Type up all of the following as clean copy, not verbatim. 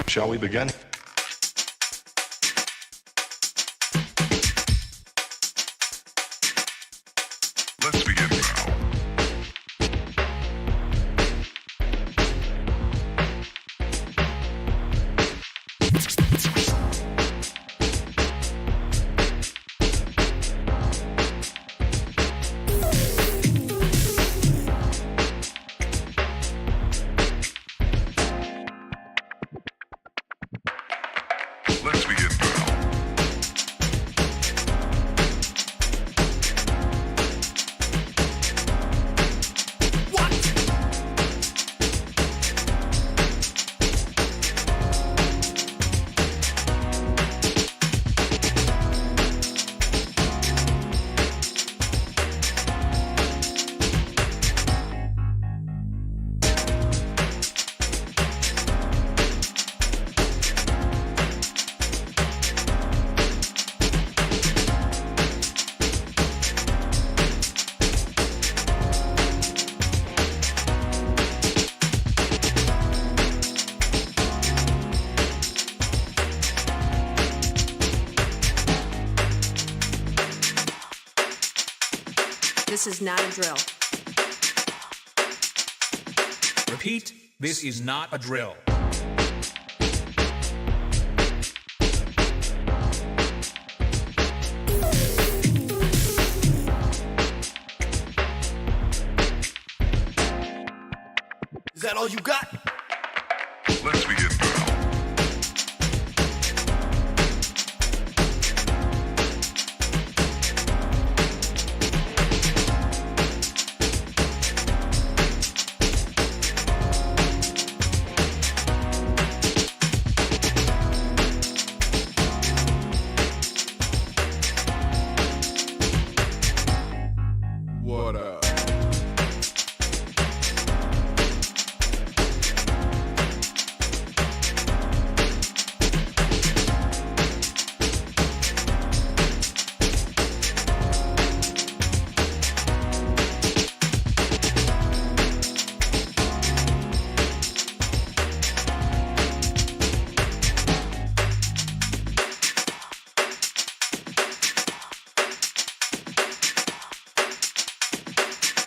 Shall we begin? Let's begin now. Let's begin now. This is not a drill. Repeat, this is not a drill. Is that all you got? Let's begin now. What up?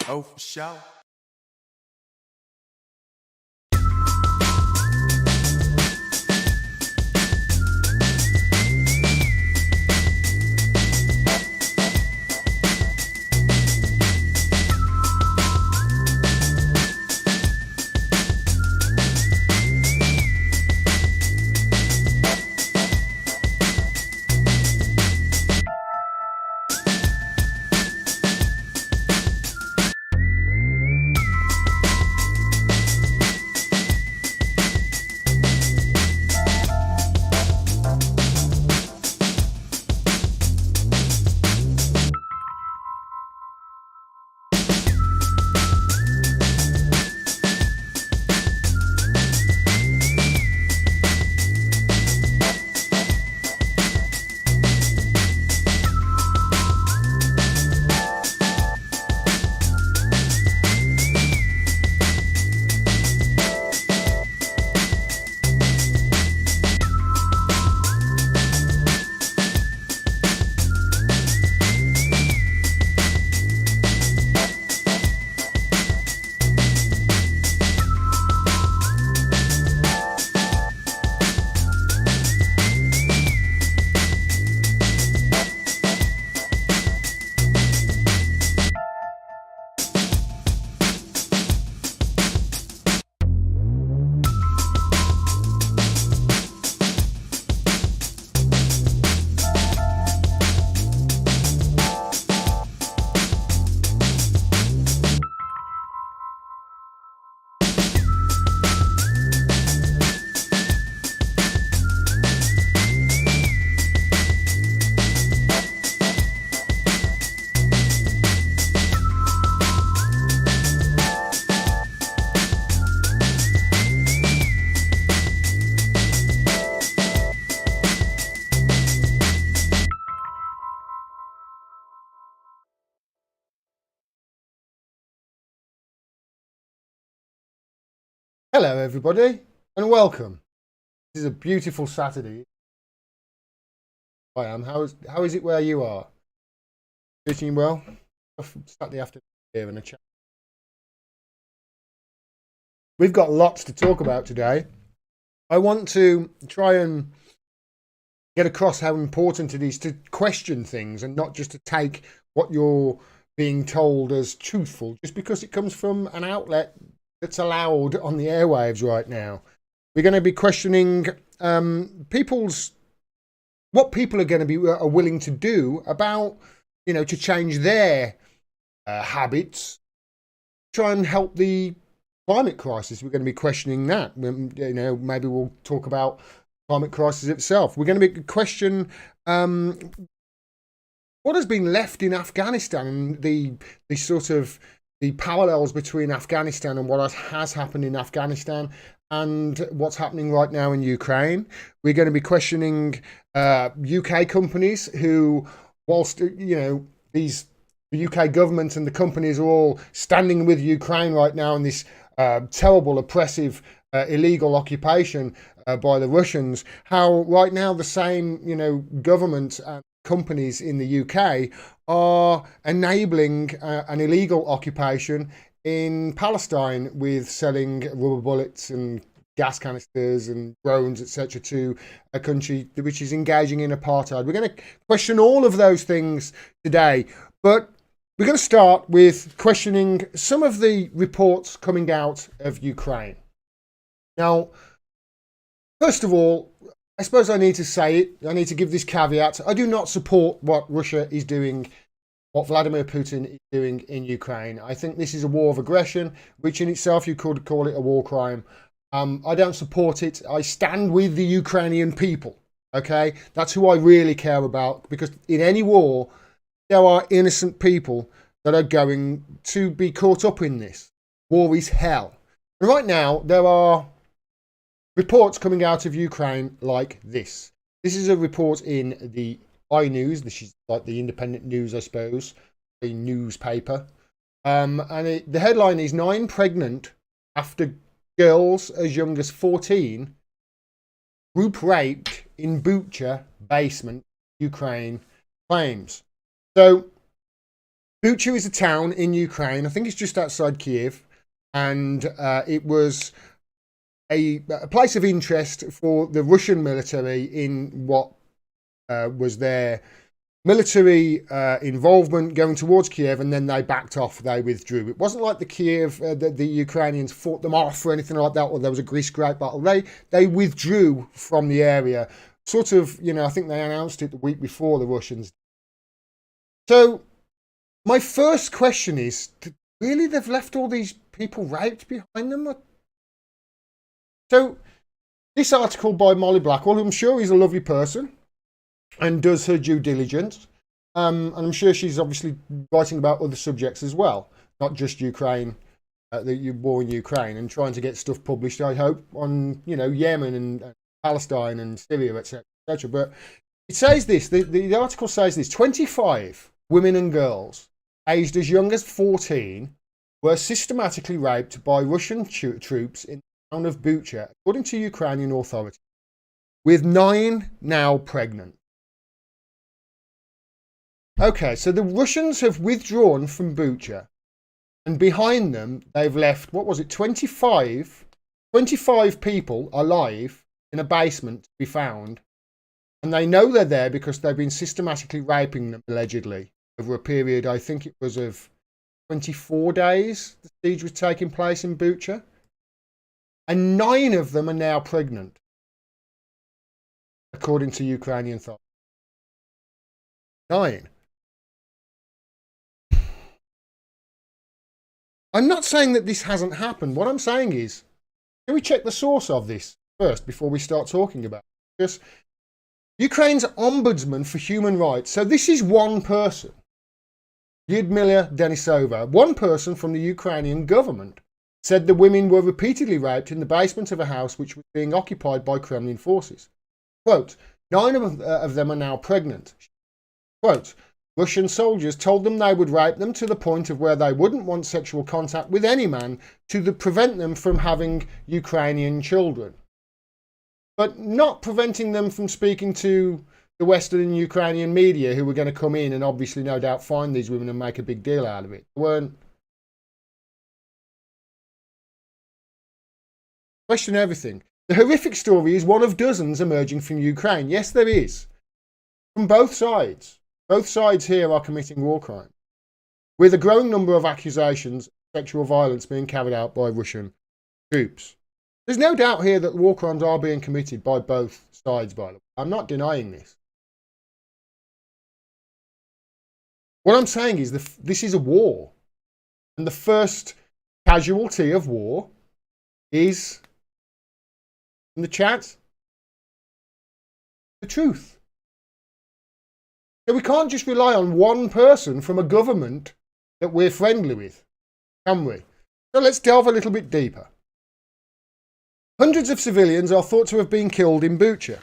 Oh, for sure. Hello everybody and welcome This is a beautiful Saturday. I am. How is it where you are? Doing well? Saturday afternoon here in a chat. We've got lots to talk about today. I want to try and get across how important it is to question things and not just to take what you're being told as truthful just because it comes from an outlet that's allowed on the airwaves right now. We're going to be questioning what people are going to be are willing to do about, to change their habits, try and help the climate crisis. We're going to be questioning that. Maybe we'll talk about climate crisis itself. We're going to be question what has been left in Afghanistan and the sort of the parallels between Afghanistan and what has happened in Afghanistan and what's happening right now in Ukraine. We're going to be questioning UK companies who, whilst the UK government and the companies are all standing with Ukraine right now in this terrible, oppressive, illegal occupation by the Russians, how right now the same, government and companies in the UK are enabling an illegal occupation in Palestine with selling rubber bullets and gas canisters and drones, etc., to a country which is engaging in apartheid. We're going to question all of those things today, but we're going to start with questioning some of the reports coming out of Ukraine. Now, first of all, I suppose I need to say it. I need to give this caveat. I do not support what Russia is doing, what Vladimir Putin is doing in Ukraine. I think this is a war of aggression, which in itself you could call it a war crime. I don't support it. I stand with the Ukrainian people. Okay, that's who I really care about, because in any war, there are innocent people that are going to be caught up in this. War is hell. And right now, there are reports coming out of Ukraine like this. This is a report in the iNews. This is like the independent news, I suppose, a newspaper. The headline is 9 pregnant after girls as young as 14 group raped in Bucha basement, Ukraine claims. So Bucha is a town in Ukraine. I think it's just outside Kiev, and it was a place of interest for the Russian military in what was their military involvement going towards Kiev, and then they backed off, they withdrew. It wasn't like the Ukrainians fought them off or anything like that, or there was a great battle. They withdrew from the area, sort of, I think they announced it the week before the Russians. So my first question is, really, they've left all these people raped behind them? So this article by Molly Blackwell, I'm sure is a lovely person and does her due diligence. And I'm sure she's obviously writing about other subjects as well, not just Ukraine, the war in Ukraine, and trying to get stuff published, I hope, on, Yemen and Palestine and Syria, etc., etc. But it says this, the article says this: 25 women and girls aged as young as 14 were systematically raped by Russian troops in the town of Bucha, according to Ukrainian authorities, with 9 now pregnant. Okay, so the Russians have withdrawn from Bucha, and behind them they've left, 25 people alive in a basement to be found, and they know they're there because they've been systematically raping them, allegedly, over a period, I think it was of 24 days the siege was taking place in Bucha, and 9 of them are now pregnant, according to Ukrainian authorities. 9. I'm not saying that this hasn't happened. What I'm saying is, can we check the source of this first before we start talking about it? Because Ukraine's ombudsman for human rights, so this is one person, Lyudmila Denisova, one person from the Ukrainian government, said the women were repeatedly raped in the basement of a house which was being occupied by Kremlin forces. Quote, 9 of them are now pregnant. Quote, Russian soldiers told them they would rape them to the point of where they wouldn't want sexual contact with any man to prevent them from having Ukrainian children. but not preventing them from speaking to the Western and Ukrainian media who were going to come in and obviously no doubt find these women and make a big deal out of it. They weren't. Question everything. The horrific story is one of dozens emerging from Ukraine. Yes, there is. From both sides. Both sides here are committing war crimes, with a growing number of accusations of sexual violence being carried out by Russian troops. There's no doubt here that war crimes are being committed by both sides, by the way. I'm not denying this. What I'm saying is this is a war. And the first casualty of war is, in the chat, the truth. So we can't just rely on one person from a government that we're friendly with, can we? So let's delve a little bit deeper. Hundreds of civilians are thought to have been killed in Bucha.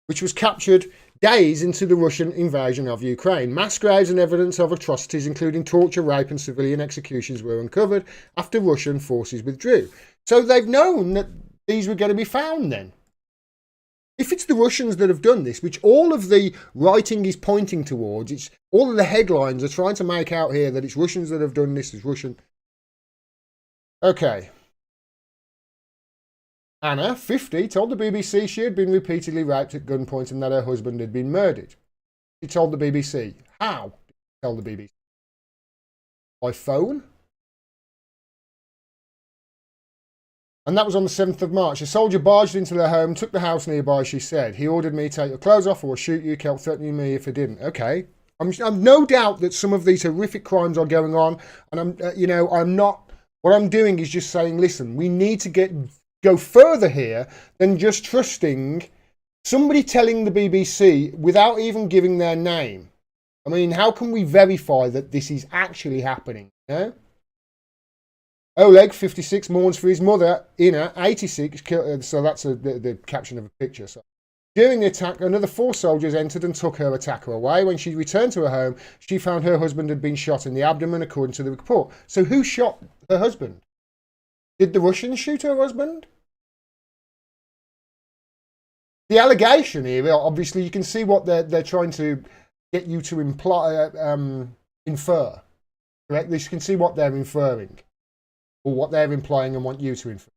Which was captured days into the Russian invasion of Ukraine. Mass graves and evidence of atrocities, including torture, rape and civilian executions, were uncovered after Russian forces withdrew. So they've known that these were going to be found then. If it's the Russians that have done this, which all of the writing is pointing towards, it's all of the headlines are trying to make out here that it's Russians that have done this, it's Russian. Okay. Anna, 50, told the BBC she had been repeatedly raped at gunpoint and that her husband had been murdered. She told the BBC. How did she tell the BBC? By phone? And that was on the 7th of March. A soldier barged into their home, took the house nearby, she said. He ordered me to take your clothes off or shoot you, kept threatening me if I didn't. Okay. I'm no doubt that some of these horrific crimes are going on. And I'm not, what I'm doing is just saying, listen, we need to go further here than just trusting somebody telling the BBC without even giving their name. I mean, how can we verify that this is actually happening? You know? Oleg, 56, mourns for his mother. Ina, 86, so that's the caption of a picture. So, during the attack, another 4 soldiers entered and took her attacker away. When she returned to her home, she found her husband had been shot in the abdomen, according to the report. So who shot her husband? Did the Russians shoot her husband? The allegation here, obviously, you can see what they're trying to get you to infer. Correct? You can see what they're inferring, or what they're implying and want you to infer.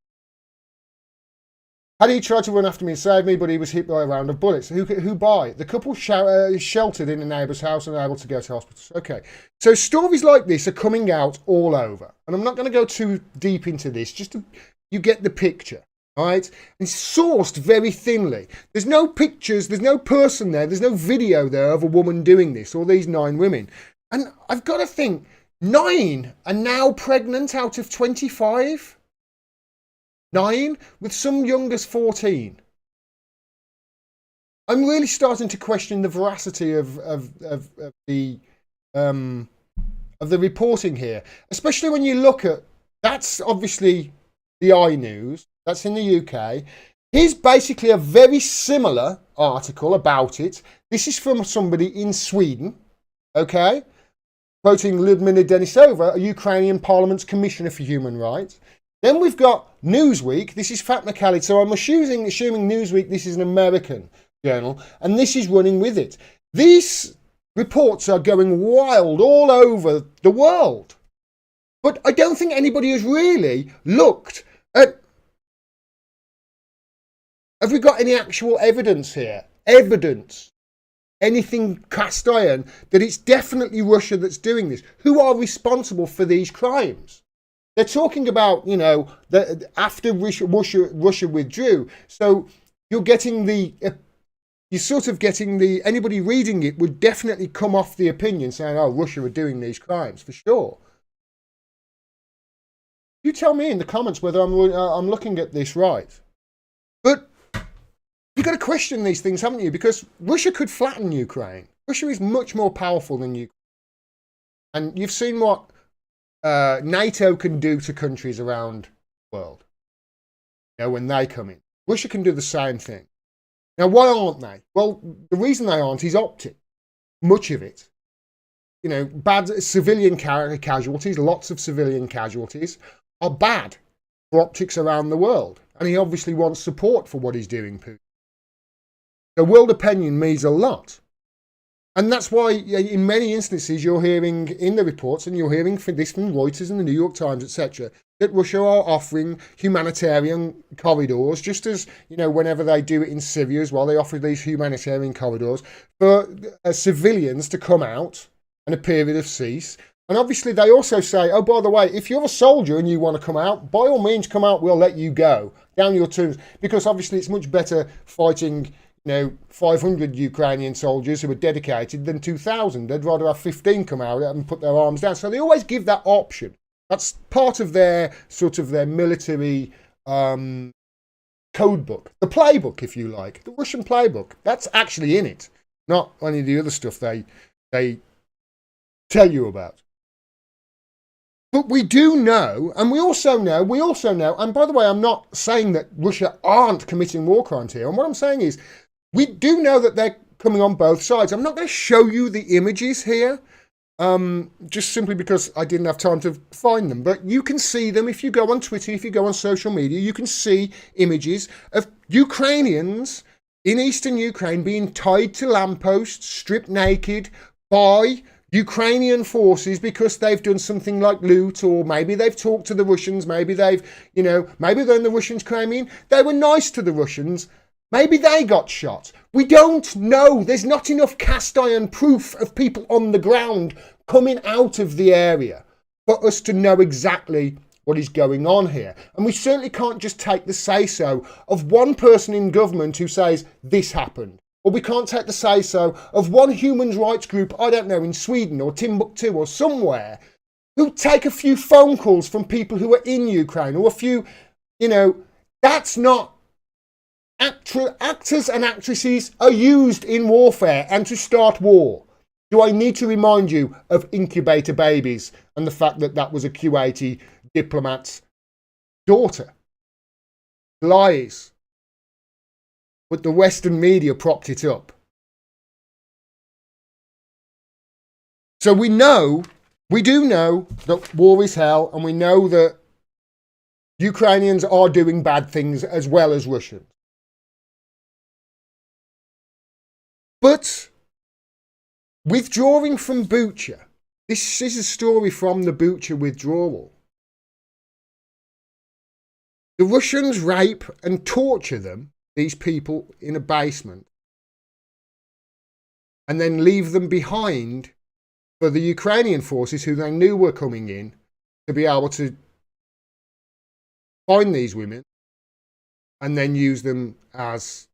Had he tried to run after me and save me, but he was hit by a round of bullets. Who by? The couple sheltered in a neighbour's house and able to go to hospital. Okay, so stories like this are coming out all over. And I'm not going to go too deep into this, just to, you get the picture. All right? It's sourced very thinly. There's no pictures, there's no person there, there's no video there of a woman doing this, or these 9 women. And I've got to think, 9 are now pregnant out of 25? 9, with some young as 14. I'm really starting to question the veracity of the reporting here, especially when you look at, that's obviously the iNews, that's in the UK. Here's basically a very similar article about it. This is from somebody in Sweden, okay? Quoting Lyudmila Denisova, a Ukrainian Parliament's Commissioner for Human Rights. Then we've got Newsweek. This is Fatma Khalid. So I'm assuming Newsweek, this is an American journal, and this is running with it. These reports are going wild all over the world. But I don't think anybody has really looked at, have we got any actual evidence here? Evidence. Anything cast iron that it's definitely Russia that's doing this. Who are responsible for these crimes? They're talking about, that after Russia withdrew. So you're sort of getting anybody reading it would definitely come off the opinion saying, oh, Russia are doing these crimes for sure. You tell me in the comments whether I'm looking at this right. But you've got to question these things, haven't you? Because Russia could flatten Ukraine. Russia is much more powerful than Ukraine. And you've seen what NATO can do to countries around the world. When they come in. Russia can do the same thing. Now, why aren't they? Well, the reason they aren't is optic. Much of it. Bad civilian casualties, lots of civilian casualties, are bad. for optics around the world. And he obviously wants support for what he's doing, Putin. So world opinion means a lot. And that's why in many instances you're hearing in the reports, and you're hearing from this from Reuters and the New York Times, etc., that Russia are offering humanitarian corridors, just as, whenever they do it in Syria as well, they offer these humanitarian corridors for civilians to come out in a period of cease. And obviously they also say, oh, by the way, if you're a soldier and you want to come out, by all means come out, we'll let you go down your terms. Because obviously it's much better fighting 500 Ukrainian soldiers who are dedicated than 2,000. They'd rather have 15 come out and put their arms down. So they always give that option. That's part of their their military code book, the playbook, if you like, the Russian playbook. That's actually in it, not any of the other stuff they tell you about. But we do know, and we also know, and by the way, I'm not saying that Russia aren't committing war crimes here. And what I'm saying is, we do know that they're coming on both sides. I'm not going to show you the images here, just simply because I didn't have time to find them. But you can see them if you go on Twitter, if you go on social media, you can see images of Ukrainians in eastern Ukraine being tied to lampposts, stripped naked by Ukrainian forces because they've done something like loot, or maybe they've talked to the Russians, maybe they've, maybe then the Russians came in, they were nice to the Russians, maybe they got shot. We don't know. There's not enough cast iron proof of people on the ground coming out of the area for us to know exactly what is going on here. And we certainly can't just take the say-so of one person in government who says this happened. Or we can't take the say-so of one human rights group, I don't know, in Sweden or Timbuktu or somewhere, who take a few phone calls from people who are in Ukraine, or a few, that's not... Actors and actresses are used in warfare and to start war. Do I need to remind you of incubator babies and the fact that that was a Kuwaiti diplomat's daughter? Lies. But the Western media propped it up. So we do know that war is hell, and we know that Ukrainians are doing bad things as well as Russians. But withdrawing from Bucha, this is a story from the Bucha withdrawal. The Russians rape and torture them, these people, in a basement, and then leave them behind for the Ukrainian forces, who they knew were coming in, to be able to find these women and then use them as,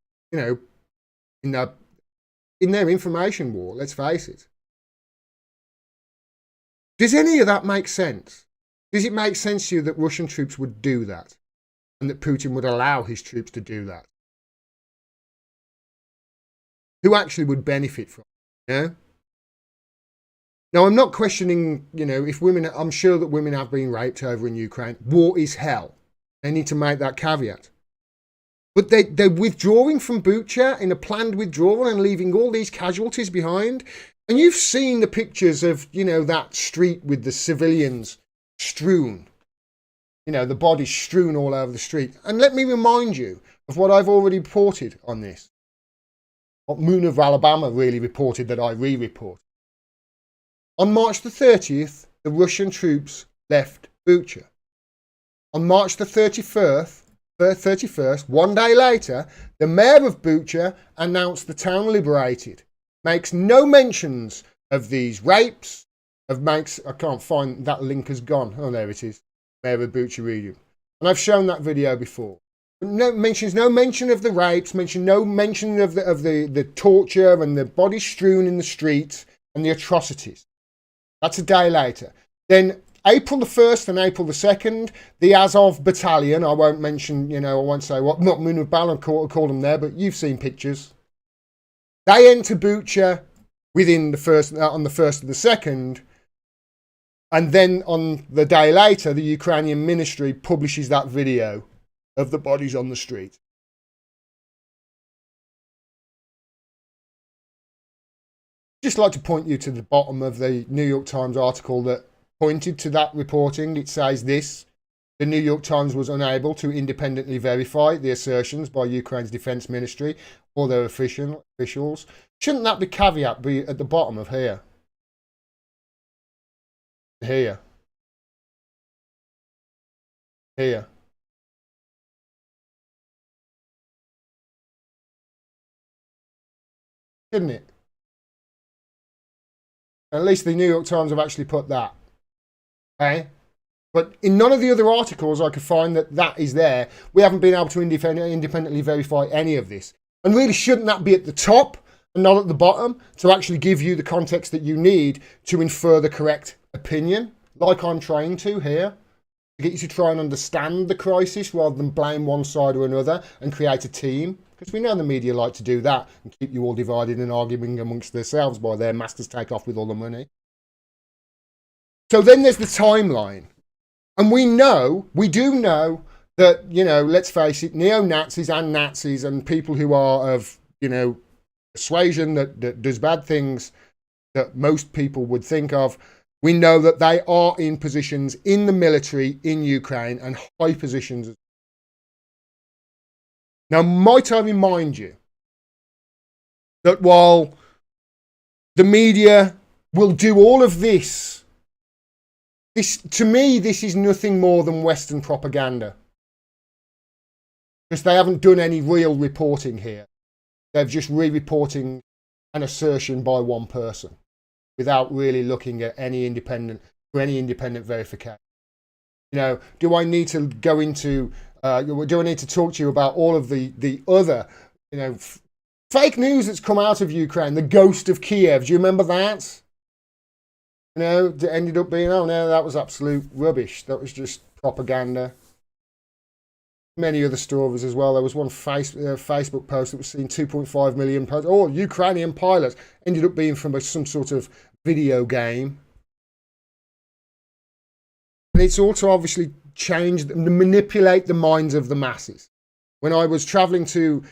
in their information war, let's face it. Does any of that make sense? Does it make sense to you that Russian troops would do that, and that Putin would allow his troops to do that? Who actually would benefit from it? Now, I'm not questioning, if women, I'm sure that women have been raped over in Ukraine. War is hell. They need to make that caveat. But they're withdrawing from Bucha in a planned withdrawal and leaving all these casualties behind. And you've seen the pictures of, that street with the civilians strewn. The bodies strewn all over the street. And let me remind you of what I've already reported on this. What Moon of Alabama really reported that I re-report. On March the 30th, the Russian troops left Bucha. On March the 31st, one day later, the mayor of Bucha announced the town liberated. Makes no mentions of these rapes. I can't find that link has gone. Oh, there it is. Mayor of Bucha region. And I've shown that video before. No mention of the rapes, no mention of the torture and the bodies strewn in the streets and the atrocities. That's a day later. Then April the 1st and April the 2nd, the Azov battalion, I won't mention, I won't say what, not Moon of Balan call them there, but you've seen pictures. They enter Bucha within on the 1st and the 2nd, and then on the day later, the Ukrainian ministry publishes that video of the bodies on the street. Just like to point you to the bottom of the New York Times article that pointed to that reporting. It says this: The New York Times was unable to independently verify the assertions by Ukraine's defense ministry or their officials. Shouldn't that be caveat be at the bottom of here? Here. Here. Shouldn't it? At least the New York Times have actually put that. Okay? But in none of the other articles I could find that is there. We haven't been able to independently verify any of this. And really, shouldn't that be at the top and not at the bottom to actually give you the context that you need to infer the correct opinion, like I'm trying to here, to get you to try and understand the crisis rather than blame one side or another and create a team? Because we know the media like to do that and keep you all divided and arguing amongst themselves while their masters take off with all the money. So then there's the timeline. And we do know that, you know, let's face it, neo-Nazis and Nazis and people who are of, you know, persuasion that does bad things that most people would think of, we know that they are in positions in the military in Ukraine and high positions. Now, might I remind you that while the media will do all of this, to me, this is nothing more than Western propaganda. Because they haven't done any real reporting here. They're just re-reporting an assertion by one person without really looking at any independent verification. You know, do I need to go into, do I need to talk to you about all of the other, you know, fake news that's come out of Ukraine? The ghost of Kiev, do you remember that? You know, it ended up being, oh no, that was absolute rubbish. That was just propaganda. Many other stories as well. There was one Facebook post that was seen 2.5 million posts. Oh, Ukrainian pilots ended up being from some sort of video game. And it's also obviously changed and manipulate the minds of the masses. When I was travelling to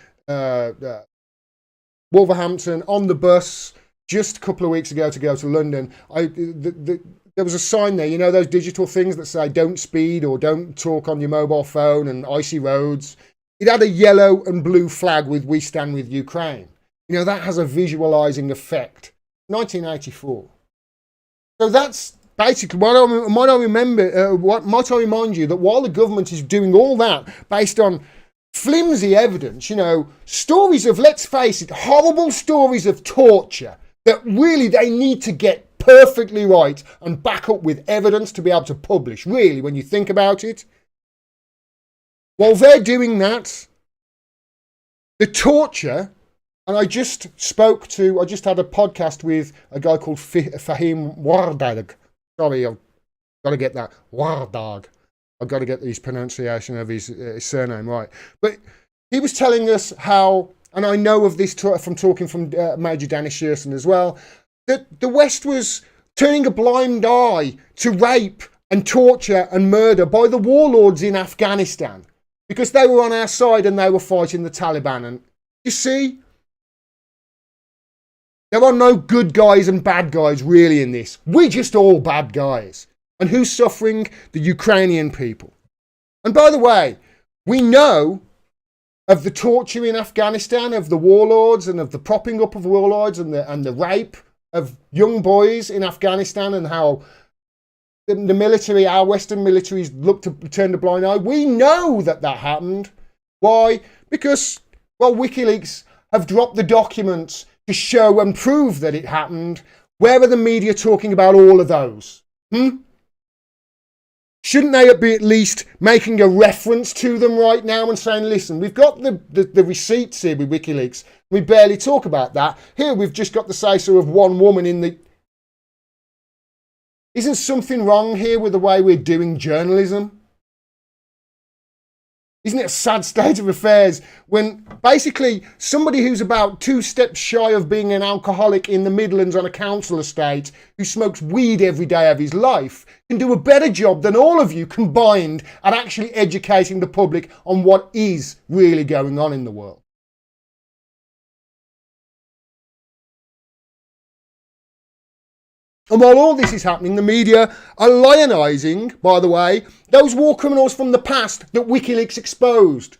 Wolverhampton on the bus just a couple of weeks ago to go to London, there was a sign there, you know, those digital things that say don't speed or don't talk on your mobile phone and icy roads. It had a yellow and blue flag with "We Stand With Ukraine." You know, that has a visualizing effect. 1984. So that's basically might I remind you that while the government is doing all that based on flimsy evidence, you know, stories of, let's face it, horrible stories of torture that really they need to get perfectly right and back up with evidence to be able to publish, really, when you think about it. While they're doing that, the torture, and I just had a podcast with a guy called Fahim Wardag. Sorry, I've got to get that. Wardag. I've got to get his pronunciation of his surname right. But he was telling us how, and I know of this from talking from Major Dennis Shearson as well, that the West was turning a blind eye to rape and torture and murder by the warlords in Afghanistan because they were on our side and they were fighting the Taliban. And you see, there are no good guys and bad guys really in this. We're just all bad guys. And who's suffering? The Ukrainian people. And by the way, we know of the torture in Afghanistan, of the warlords and of the propping up of warlords and the rape of young boys in Afghanistan and how the military, our Western militaries, look to turn a blind eye. We know that happened. Why? Because, well, WikiLeaks have dropped the documents to show and prove that it happened. Where are the media talking about all of those? Shouldn't they be at least making a reference to them right now and saying, listen, we've got the receipts here with WikiLeaks. We barely talk about that. Here we've just got the say-so of one woman in the... Isn't something wrong here with the way we're doing journalism? Isn't it a sad state of affairs when basically somebody who's about 2 steps shy of being an alcoholic in the Midlands on a council estate who smokes weed every day of his life can do a better job than all of you combined at actually educating the public on what is really going on in the world? And while all this is happening, the media are lionizing, by the way, those war criminals from the past that WikiLeaks exposed.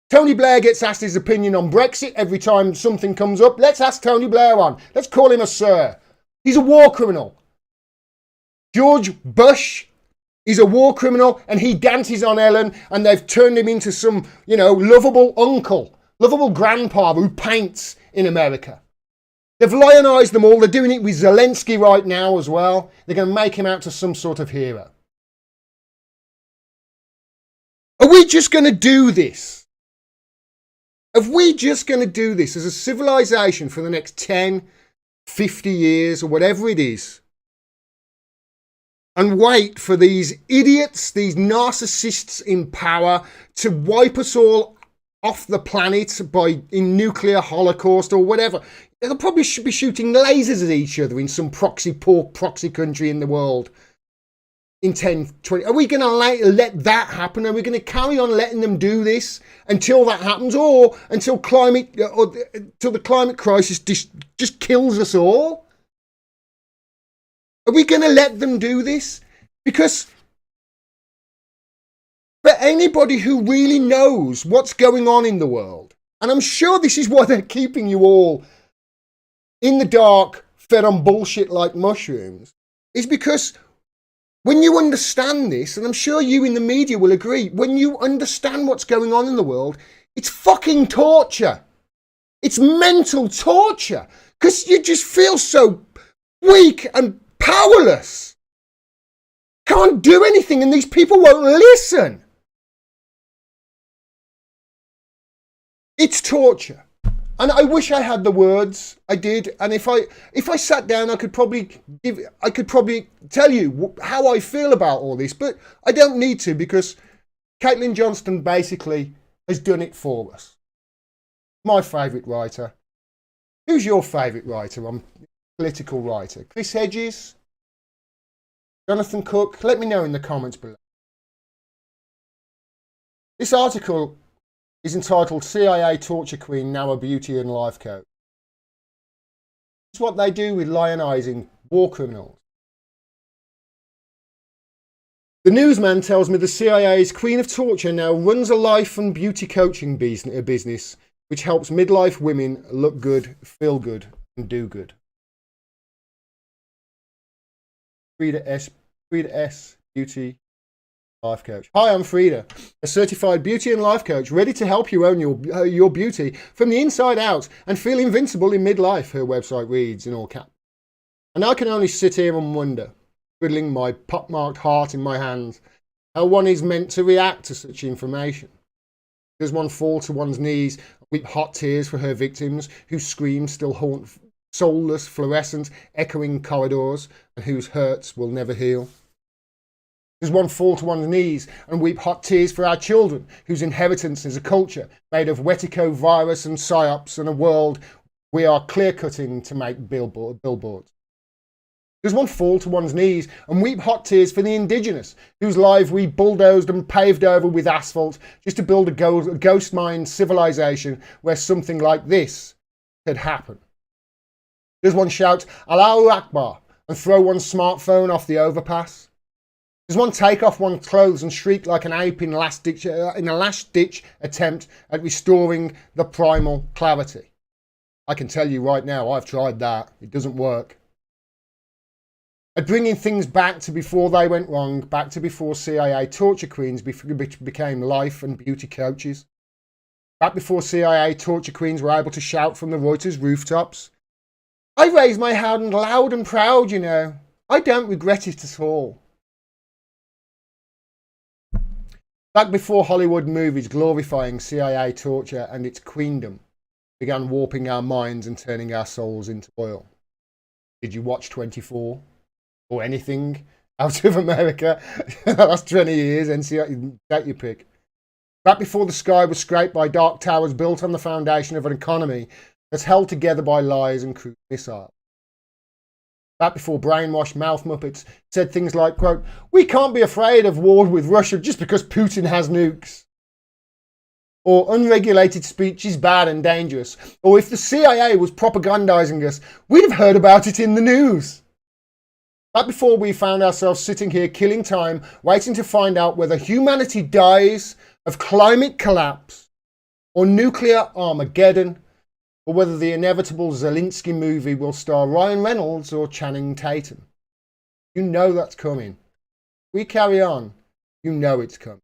Tony Blair gets asked his opinion on Brexit every time something comes up. Let's ask Tony Blair one. Let's call him a sir. He's a war criminal. George Bush is a war criminal and he dances on Ellen and they've turned him into some, lovable uncle, lovable grandpa who paints in America. They've lionized them all. They're doing it with Zelensky right now as well. They're going to make him out to some sort of hero. Are we just going to do this? Are we just going to do this as a civilization for the next 10, 50 years or whatever it is? And wait for these idiots, these narcissists in power to wipe us all off the planet in nuclear holocaust or whatever. They'll probably be shooting lasers at each other in some proxy country in the world in 10, 20. Are we going to let that happen? Are we going to carry on letting them do this until that happens, or until the climate crisis just kills us all? Are we going to let them do this? Because for anybody who really knows what's going on in the world, and I'm sure this is why they're keeping you all in the dark, fed on bullshit like mushrooms, is because when you understand this, and I'm sure you in the media will agree, when you understand what's going on in the world, it's fucking torture. It's mental torture. Because you just feel so weak and powerless. Can't do anything and these people won't listen. It's torture. And I wish I had the words. I did. And if I sat down, I could probably tell you how I feel about all this. But I don't need to, because Caitlin Johnston basically has done it for us. My favourite writer. Who's your favourite writer? Political writer. Chris Hedges? Jonathan Cook? Let me know in the comments below. This article is entitled CIA Torture Queen Now a Beauty and Life Coach. It's what they do with lionizing war criminals. The newsman tells me the CIA's Queen of Torture now runs a life and beauty coaching business which helps midlife women look good, feel good and do good. Frida S. Beauty Life Coach. Hi, I'm Frida, a certified beauty and life coach, ready to help you own your beauty from the inside out and feel invincible in midlife, her website reads in all caps. And I can only sit here and wonder, twiddling my pockmarked heart in my hands, how one is meant to react to such information. Does one fall to one's knees, weep hot tears for her victims, whose screams still haunt soulless, fluorescent, echoing corridors, and whose hurts will never heal? Does one fall to one's knees and weep hot tears for our children, whose inheritance is a culture made of Wetico virus and psyops and a world we are clear-cutting to make billboards? Does one fall to one's knees and weep hot tears for the indigenous, whose lives we bulldozed and paved over with asphalt just to build a ghost mine civilization where something like this could happen? Does one shout Allahu Akbar and throw one's smartphone off the overpass? Does one take off one's clothes and shriek like an ape in a last-ditch attempt at restoring the primal clarity? I can tell you right now, I've tried that. It doesn't work. At bringing things back to before they went wrong, back to before CIA torture queens became life and beauty coaches. Back before CIA torture queens were able to shout from the Reuters rooftops. I raise my hand loud and proud, you know. I don't regret it at all. Back before Hollywood movies glorifying CIA torture and its queendom began warping our minds and turning our souls into oil. Did you watch 24? Or anything out of America? That's 20 years, NCI, take your pick. Back before the sky was scraped by dark towers built on the foundation of an economy that's held together by lies and cruise missiles. Back before brainwashed mouth muppets said things like, quote, we can't be afraid of war with Russia just because Putin has nukes. Or unregulated speech is bad and dangerous. Or if the CIA was propagandizing us, we'd have heard about it in the news. Back before we found ourselves sitting here killing time, waiting to find out whether humanity dies of climate collapse or nuclear Armageddon, or whether the inevitable Zelensky movie will star Ryan Reynolds or Channing Tatum. You know that's coming. We carry on. You know it's coming.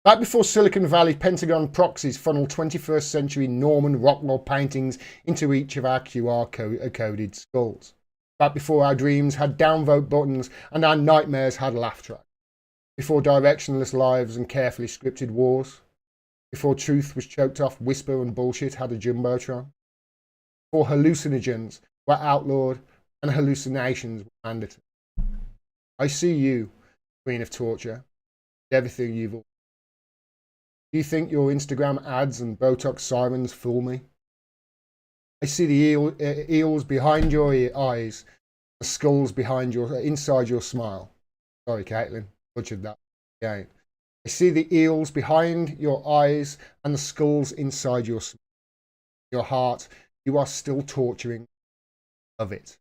Back before Silicon Valley Pentagon proxies funnel 21st century Norman Rockwell paintings into each of our QR-coded skulls. Back before our dreams had downvote buttons and our nightmares had laugh tracks. Before directionless lives and carefully scripted wars. Before truth was choked off, whisper and bullshit had a jumbotron. Before hallucinogens were outlawed and hallucinations were mandatory. I see you, Queen of Torture, everything you've all. Do you think your Instagram ads and Botox sirens fool me? I see the eels behind your eyes, the skulls inside your smile. Sorry, Caitlin, butchered that again. I see the eels behind your eyes and the skulls inside your smile. Your heart, you are still torturing of it.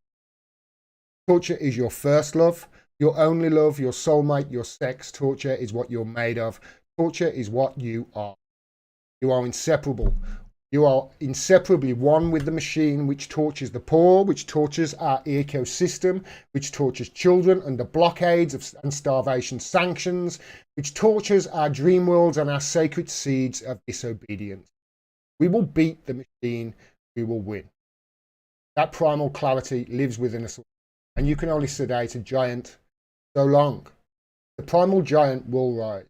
Torture is your first love, your only love, your soulmate, your sex. Torture is what you're made of. Torture is what you are. You are inseparable. You are inseparably one with the machine which tortures the poor, which tortures our ecosystem, which tortures children under blockades and starvation sanctions, which tortures our dream worlds and our sacred seeds of disobedience. We will beat the machine. We will win. That primal clarity lives within us all, and you can only sedate a giant so long. The primal giant will rise.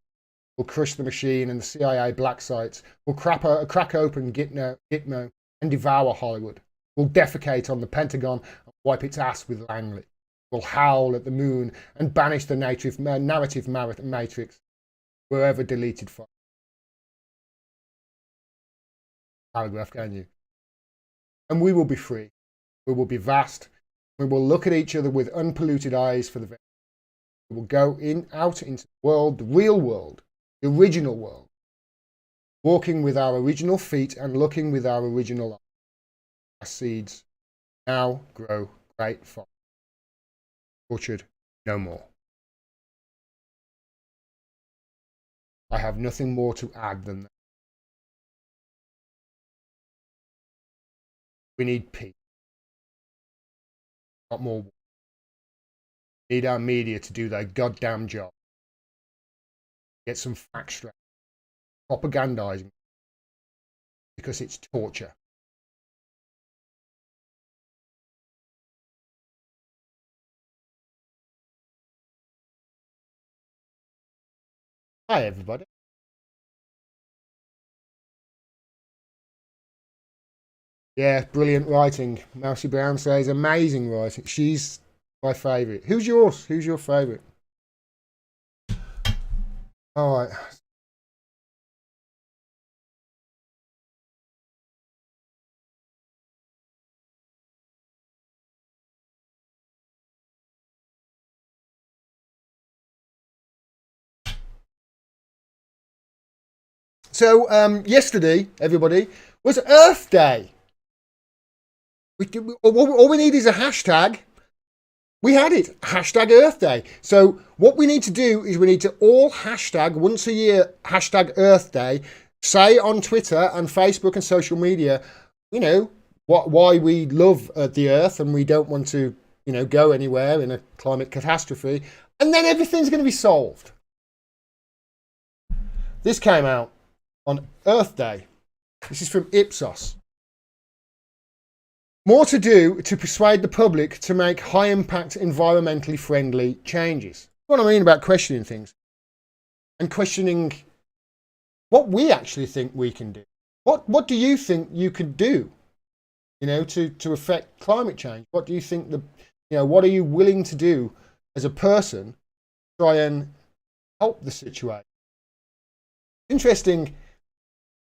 Will crush the machine and the CIA black sites, will crack open Gitmo and devour Hollywood, will defecate on the Pentagon and wipe its ass with Langley, will howl at the moon and banish the narrative matrix wherever deleted from. Paragraph, can you? And we will be free. We will be vast. We will look at each other with unpolluted eyes for the very. We will go out into the world, the real world, the original world, walking with our original feet and looking with our original eyes. Our seeds now grow great fire. Tortured no more. I have nothing more to add than that. We need peace. Not more war. We need our media to do their goddamn job. Get some facts straight. Propagandizing. Because it's torture. Hi, everybody. Yeah, brilliant writing. Mousy Brown says amazing writing. She's my favourite. Who's yours? Who's your favourite? All right. So yesterday, everybody, was Earth Day. All we need is a hashtag. We had it, hashtag Earth Day. So what we need to do is we need to all hashtag once a year, hashtag Earth Day, say on Twitter and Facebook and social media, you know, why we love the Earth and we don't want to, you know, go anywhere in a climate catastrophe. And then everything's going to be solved. This came out on Earth Day. This is from Ipsos. More to do to persuade the public to make high-impact, environmentally friendly changes. What I mean about questioning things. And questioning what we actually think we can do. What do you think you could do, you know, to affect climate change? What do you think what are you willing to do as a person to try and help the situation? Interesting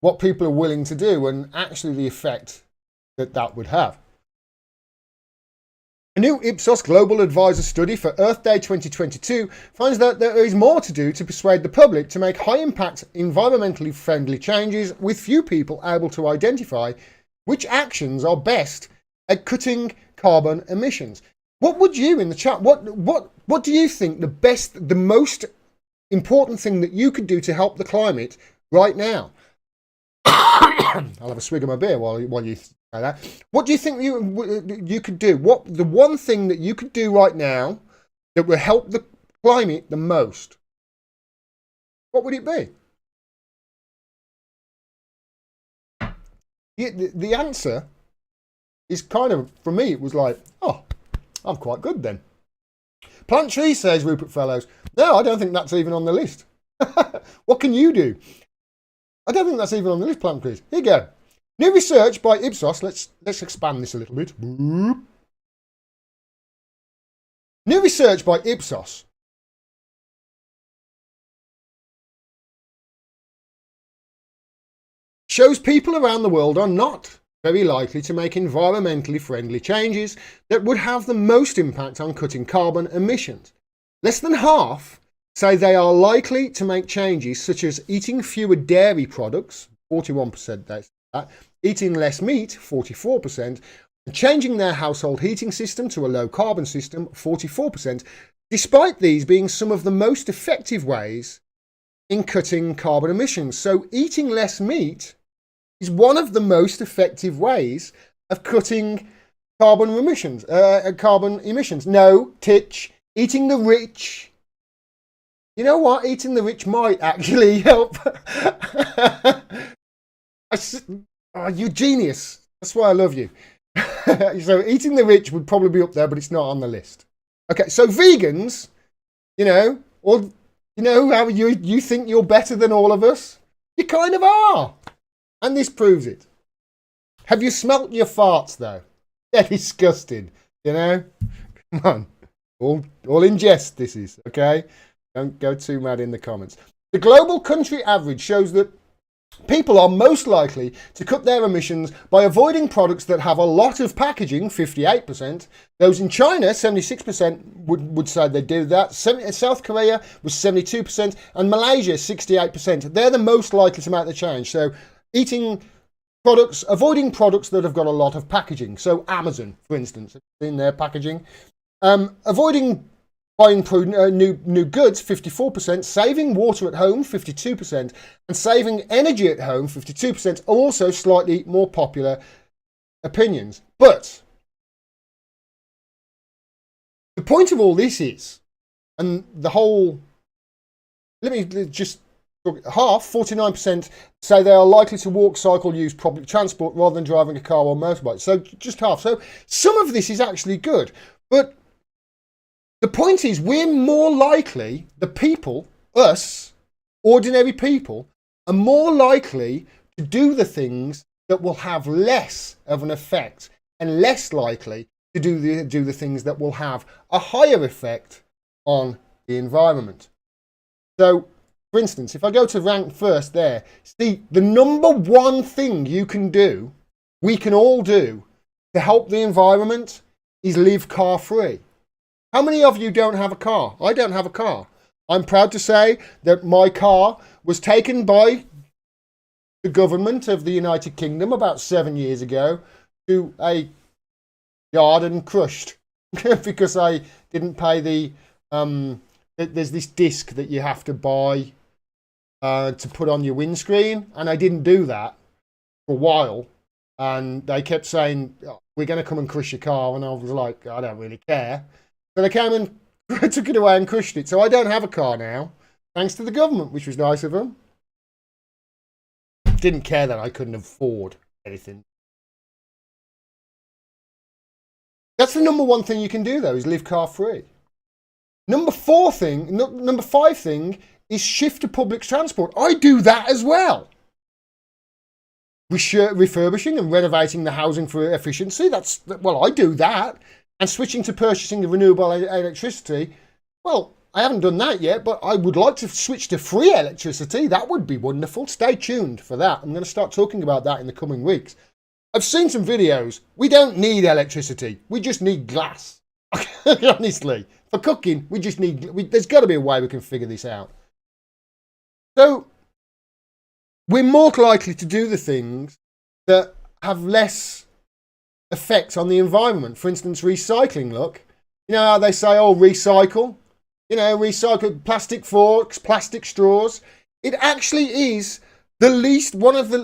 what people are willing to do and actually the effect that would have. A new Ipsos Global Advisor study for Earth Day 2022 finds that there is more to do to persuade the public to make high-impact, environmentally friendly changes, with few people able to identify which actions are best at cutting carbon emissions. What would you in the chat? What do you think the most important thing that you could do to help the climate right now? I'll have a swig of my beer while you say that. What do you think you could do? What the one thing that you could do right now that will help the climate the most? What would it be? The answer is kind of, for me, it was like, oh, I'm quite good then. Plant trees, says Rupert Fellows. No, I don't think that's even on the list. What can you do? I don't think that's even on the list, plant trees. Here you go. New research by Ipsos. Let's expand this a little bit. New research by Ipsos shows people around the world are not very likely to make environmentally friendly changes that would have the most impact on cutting carbon emissions. Less than half say they are likely to make changes such as eating fewer dairy products, 41% they say that, eating less meat, 44%, and changing their household heating system to a low carbon system, 44%, despite these being some of the most effective ways in cutting carbon emissions. So eating less meat is one of the most effective ways of cutting carbon emissions. No, Titch, eating the rich. You know what? Eating the rich might actually help. You're genius. That's why I love you. So eating the rich would probably be up there, but it's not on the list. Okay, so vegans, or how you think you're better than all of us? You kind of are. And this proves it. Have you smelt your farts, though? They're disgusting, Come on. All in jest, this is, okay? Don't go too mad in the comments. The global country average shows that people are most likely to cut their emissions by avoiding products that have a lot of packaging, 58%. Those in China, 76% would say they do that. South Korea was 72%, and Malaysia, 68%. They're the most likely to make the change. So avoiding products that have got a lot of packaging. So Amazon, for instance, in their packaging. Avoiding buying new goods, 54%, saving water at home, 52%, and saving energy at home, 52%, are also slightly more popular opinions. But the point of all this is, and the whole, let me just, half, 49%, say they are likely to walk, cycle, use public transport rather than driving a car or motorbike. So just half. So some of this is actually good. But the point is, we're more likely, the people, us, ordinary people, are more likely to do the things that will have less of an effect and less likely to do the things that will have a higher effect on the environment. So, for instance, if I go to rank first there, see, the number one thing you can do, we can all do, to help the environment is live car free. How many of you don't have a car? I don't have a car. I'm proud to say that my car was taken by the government of the United Kingdom about 7 years ago to a yard and crushed because I didn't pay there's this disc that you have to buy to put on your windscreen, and I didn't do that for a while, and they kept saying, we're going to come and crush your car, and I was like, I don't really care. So they came and took it away and crushed it. So I don't have a car now, thanks to the government, which was nice of them. Didn't care that I couldn't afford anything. That's the number one thing you can do, though, is live car free. Number five thing is shift to public transport. I do that as well. Refurbishing and renovating the housing for efficiency. I do that. And switching to purchasing of renewable electricity, well, I haven't done that yet, but I would like to switch to free electricity. That would be wonderful. Stay tuned for that. I'm going to start talking about that in the coming weeks. I've seen some videos. We don't need electricity. We just need glass. Honestly, for cooking, we just need... there's got to be a way we can figure this out. So, we're more likely to do the things that have less effect on the environment. For instance, recycling, look. You know how they say, oh, recycle? You know, recycle plastic forks, plastic straws. It actually is the least, one of the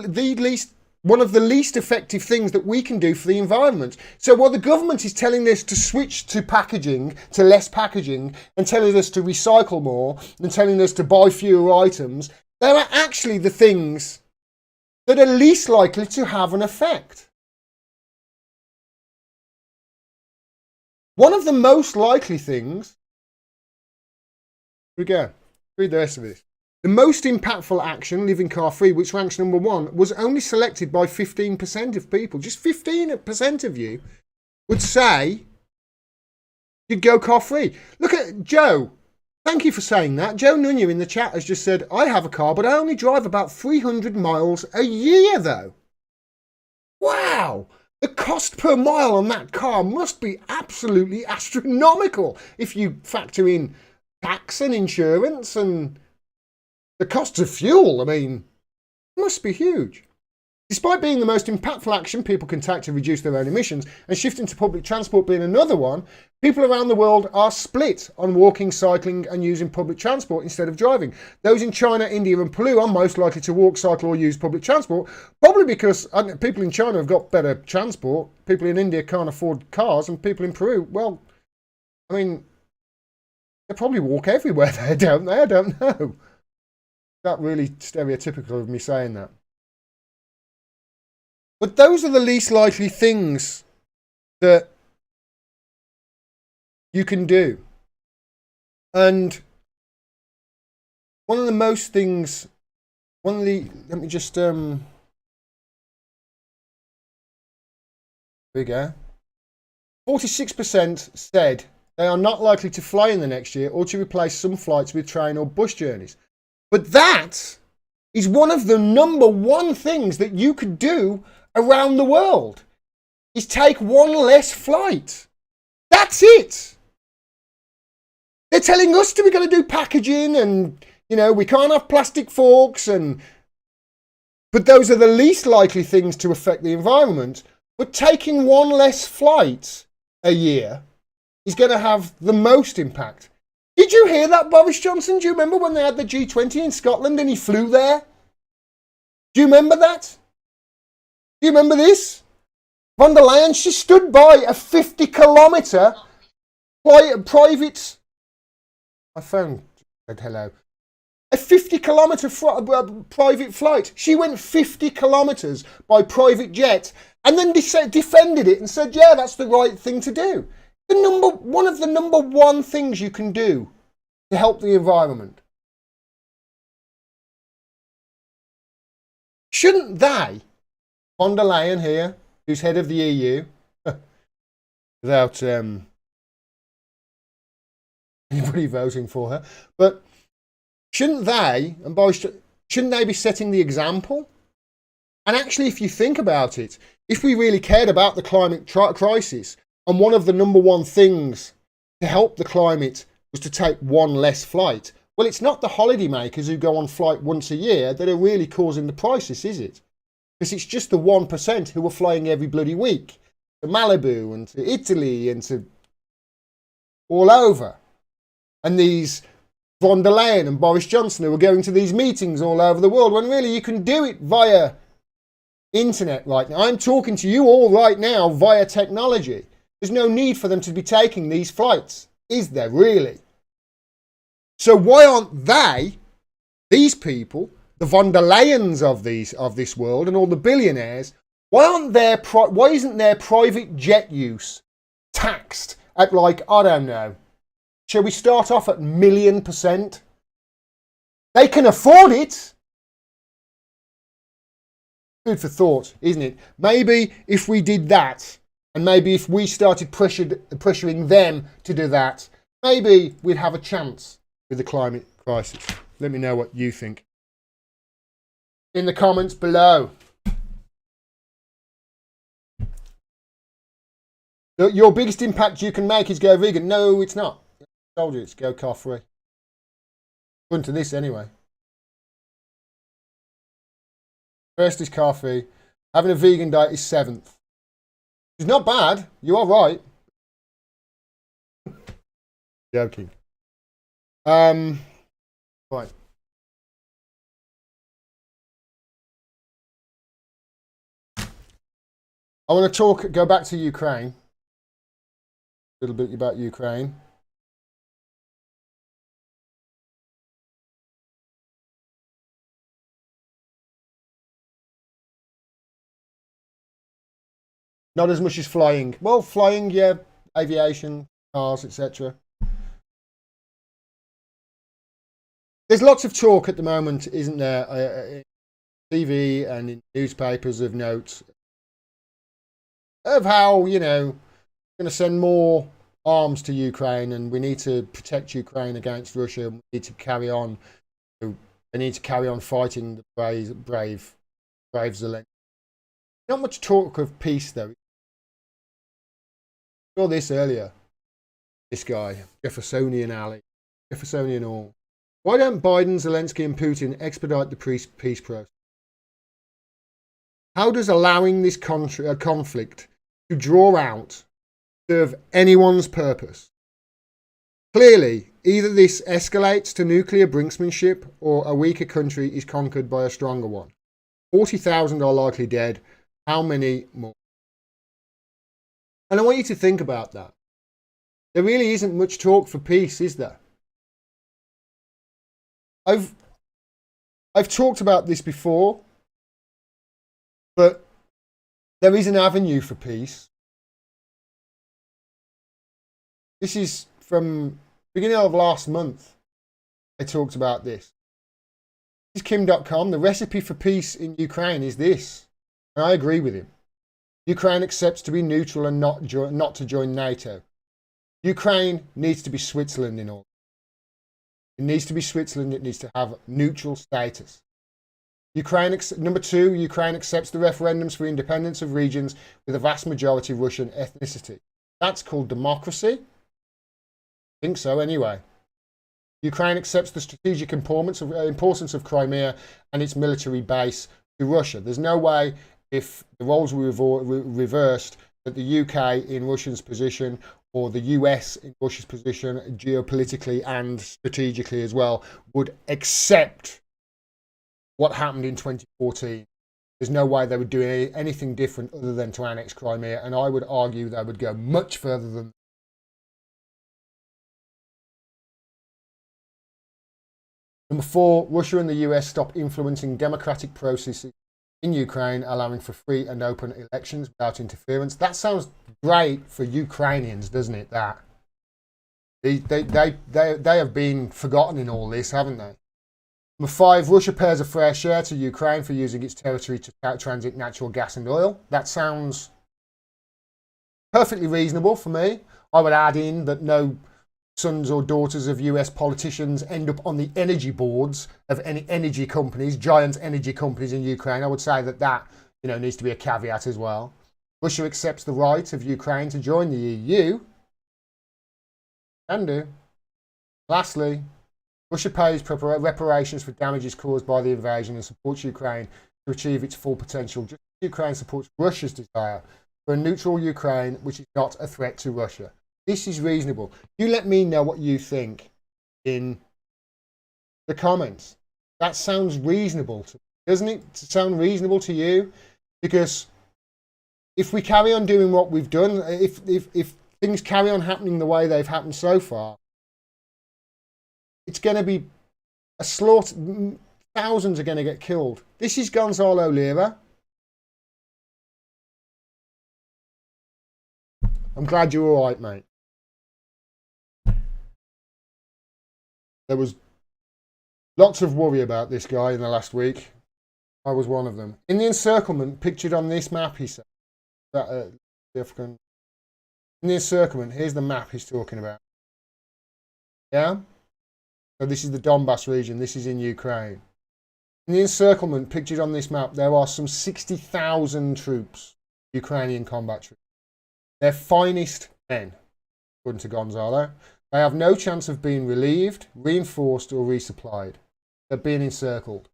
least effective things that we can do for the environment. So while the government is telling us to switch to packaging, to less packaging, and telling us to recycle more, and telling us to buy fewer items, they are actually the things that are least likely to have an effect. One of the most likely things, here we go, read the rest of this. The most impactful action, living car free, which ranks number 1, was only selected by 15% of people. Just 15% of you would say you'd go car free. Look at Joe. Thank you for saying that. Joe Nunya in the chat has just said, I have a car, but I only drive about 300 miles a year, though. Wow. The cost per mile on that car must be absolutely astronomical if you factor in tax and insurance and the costs of fuel. I mean, it must be huge. Despite being the most impactful action people can take to reduce their own emissions, and shifting to public transport being another one, people around the world are split on walking, cycling and using public transport instead of driving. Those in China, India and Peru are most likely to walk, cycle or use public transport, probably because people in China have got better transport, people in India can't afford cars, and people in Peru, well, I mean, they probably walk everywhere there, don't they? I don't know. That's really stereotypical of me saying that. But those are the least likely things that you can do. And one of the most things, let me just, here we go. 46% said they are not likely to fly in the next year or to replace some flights with train or bus journeys. But that is one of the number 1 things that you could do around the world, is take one less flight. That's it. They're telling us we're going to do packaging and, you know, we can't have plastic forks, but those are the least likely things to affect the environment. But taking one less flight a year is going to have the most impact. Did you hear that, Boris Johnson? Do you remember when they had the G20 in Scotland and he flew there? Do you remember that? Do you remember this? Von der Leyen, she stood by a 50-kilometre private... My phone said hello. A 50-kilometre private flight. She went 50 kilometres by private jet and then defended it and said, yeah, that's the right thing to do. One of the number 1 things you can do to help the environment. Shouldn't they, von der Leyen here, who's head of the EU, without anybody voting for her, but shouldn't they, and Boris, shouldn't they be setting the example? And actually, if you think about it, if we really cared about the climate crisis, and one of the number 1 things to help the climate was to take one less flight, well, it's not the holiday makers who go on flight once a year that are really causing the crisis, is it? Because it's just the 1% who are flying every bloody week to Malibu and to Italy and to all over. And these von der Leyen and Boris Johnson who are going to these meetings all over the world, when really you can do it via internet right now. I'm talking to you all right now via technology. There's no need for them to be taking these flights, is there really? So why aren't they, these people, the von der Leyens of this world and all the billionaires, why isn't their private jet use taxed at, like, I don't know, shall we start off at 1,000,000%? They can afford it. Food for thought, isn't it? Maybe if we did that, and maybe if we started pressuring them to do that, maybe we'd have a chance with the climate crisis. Let me know what you think in the comments below. Your biggest impact you can make is go vegan. No, it's not. I told you it's go car free. According to this anyway. First is car free. Having a vegan diet is 7th. It's not bad. You are right. Joking. Right. I want to go back to Ukraine. A little bit about Ukraine. Not as much as flying. Well, flying, yeah, aviation, cars, etc. There's lots of talk at the moment, isn't there, in TV and in newspapers of note of how, you know, going to send more arms to Ukraine and we need to protect Ukraine against Russia. We need to carry on. They need to carry on fighting the brave Zelensky. Not much talk of peace, though. I saw this earlier. This guy, Jeffersonian Alley, Jeffersonian all. Why don't Biden, Zelensky, and Putin expedite the peace process? How does allowing this conflict to draw out serve anyone's purpose? Clearly, either this escalates to nuclear brinksmanship or a weaker country is conquered by a stronger one. 40,000 are likely dead. How many more? And I want you to think about that. There really isn't much talk for peace, is there? I've talked about this before, but there is an avenue for peace. This is from beginning of last month. I talked about this. This is Kim.com. The recipe for peace in Ukraine is this. And I agree with him. Ukraine accepts to be neutral and not to join NATO. Ukraine needs to be Switzerland in all. It needs to be Switzerland. It needs to have neutral status. Number two, Ukraine accepts the referendums for independence of regions with a vast majority Russian ethnicity. That's called democracy. I think so anyway. Ukraine accepts the strategic importance of Crimea and its military base to Russia. There's no way, if the roles were reversed, that the UK in Russia's position or the US in Russia's position geopolitically and strategically as well would accept what happened in 2014. There's no way they would do anything different other than to annex Crimea, and I would argue they would go much further than. Number four, Russia and the US stop influencing democratic processes in Ukraine, allowing for free and open elections without interference. That sounds great for Ukrainians, doesn't it? That they have been forgotten in all this, haven't they? Number five, Russia pays a fair share to Ukraine for using its territory to transit natural gas and oil. That sounds perfectly reasonable for me. I would add in that no sons or daughters of US politicians end up on the energy boards of any energy companies, giant energy companies in Ukraine. I would say that needs to be a caveat as well. Russia accepts the right of Ukraine to join the EU. Can do. Lastly, Russia pays reparations for damages caused by the invasion and supports Ukraine to achieve its full potential. Just as Ukraine supports Russia's desire for a neutral Ukraine, which is not a threat to Russia. This is reasonable. You let me know what you think in the comments. That sounds reasonable to me. Doesn't it sound reasonable to you? Because if we carry on doing what we've done, if things carry on happening the way they've happened so far, it's going to be a slaughter. Thousands are going to get killed. This is Gonzalo Lira. I'm glad you're all right, mate. There was lots of worry about this guy in the last week. I was one of them. In the encirclement pictured on this map, he said, the African. In the encirclement, here's the map he's talking about. Yeah? So this is the Donbass region. This is in Ukraine. In the encirclement pictured on this map, there are some 60,000 troops, Ukrainian combat troops. Their finest men, according to Gonzalo. They have no chance of being relieved, reinforced, or resupplied. They're being encircled.